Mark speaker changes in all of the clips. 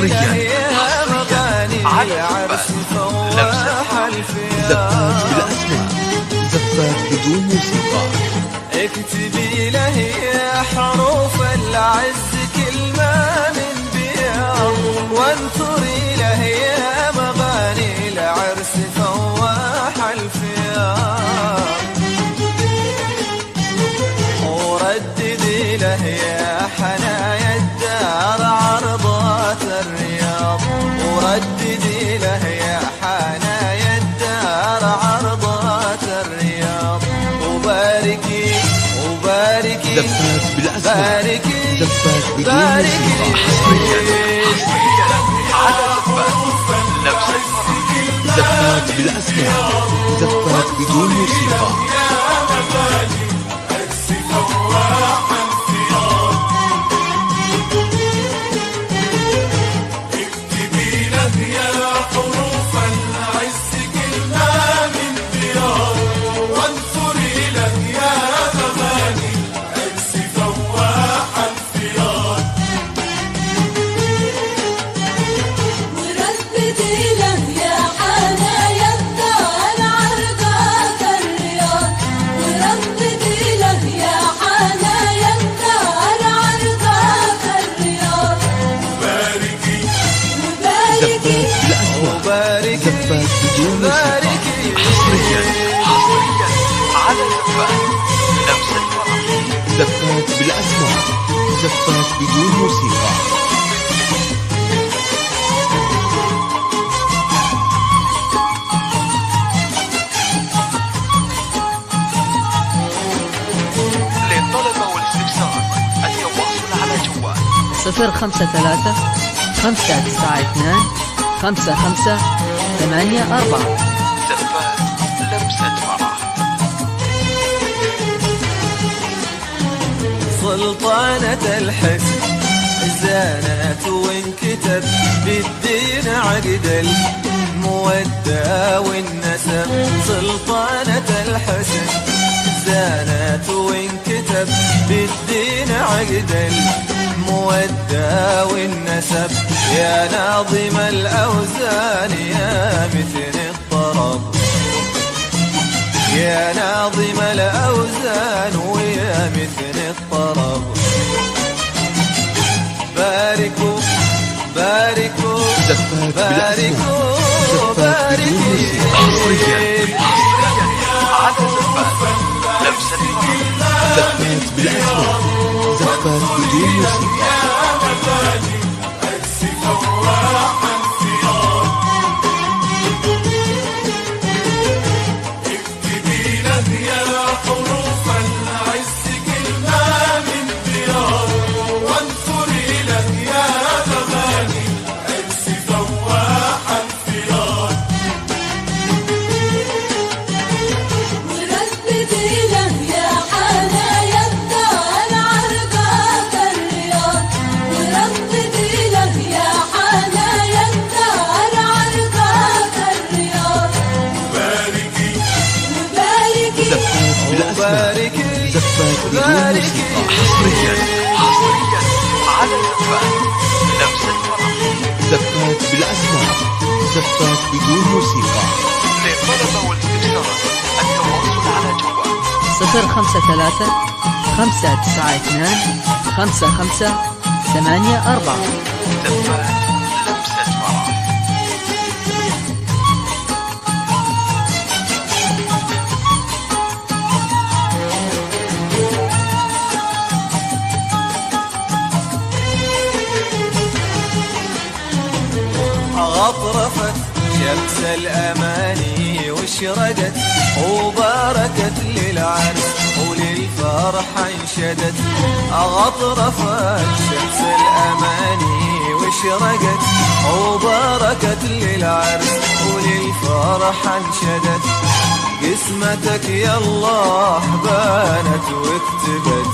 Speaker 1: حصريا على زفات بالأسماء، زفات بدون موسيقى.
Speaker 2: اكتبي له يا حروف العز كلمة من بياض، وانثري له يا مغاني العرس فواح الفياض، ورددي له يا حنايا الدار عرضات الرياض، ورددي له يا حنايا الدار عرضات الرياض، وباركي وباركي
Speaker 1: زفات بالأسماء،
Speaker 2: باركي
Speaker 1: زفات بدون موسيقى. زفات بالأسماء، زفات بدون موسيقى. زفات بدون موسيقى. حصريا على زفات بالأسماء، زفات بدون موسيقى.
Speaker 3: للطلبة والاستفسار التواصل على جوال
Speaker 4: 053 592 5584.
Speaker 3: زفات لمسة فرح.
Speaker 2: سلطانة الحسن زانت وانكتب بالدين عقد المودة والنسب، سلطانة الحسن زانت وانكتب بالدين عقد المودة والنسب، يا ناظم الأوزان يا مثل الطرب، يا ناظم الأوزان ويا مثل الطرب، باركوا باركوا باركوا باركوا.
Speaker 1: حصريا على زفات بالأسماء، زفات بدون موسيقى. زفات بدون موسيقى. حصريا
Speaker 3: على
Speaker 1: زفات بالأسماء، زفات بدون موسيقى.
Speaker 3: للطلبة والاستفسار التواصل على جوال
Speaker 4: 053 592 5584.
Speaker 3: زفات لمسة فرح.
Speaker 2: أطرفت شمس الأماني واشرقت وباركت للعرس وللفرح انشدت، أطرفت شمس الأماني واشرقت وباركت للعرس وللفرح انشدت، قسمتك يا الله بانت واكتبت،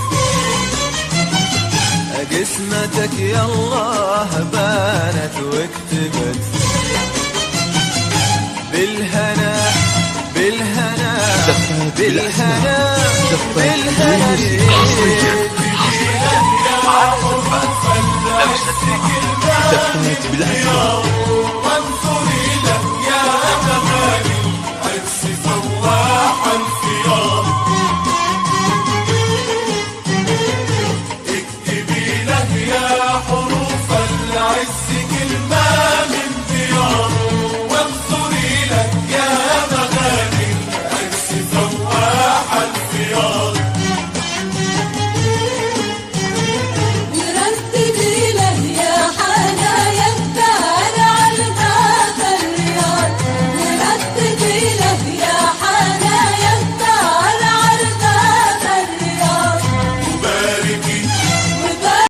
Speaker 2: قسمتك يا الله بانت واكتبت، بالهنا بالهنا بالهنا بالهنا.
Speaker 1: زفات بالأسماء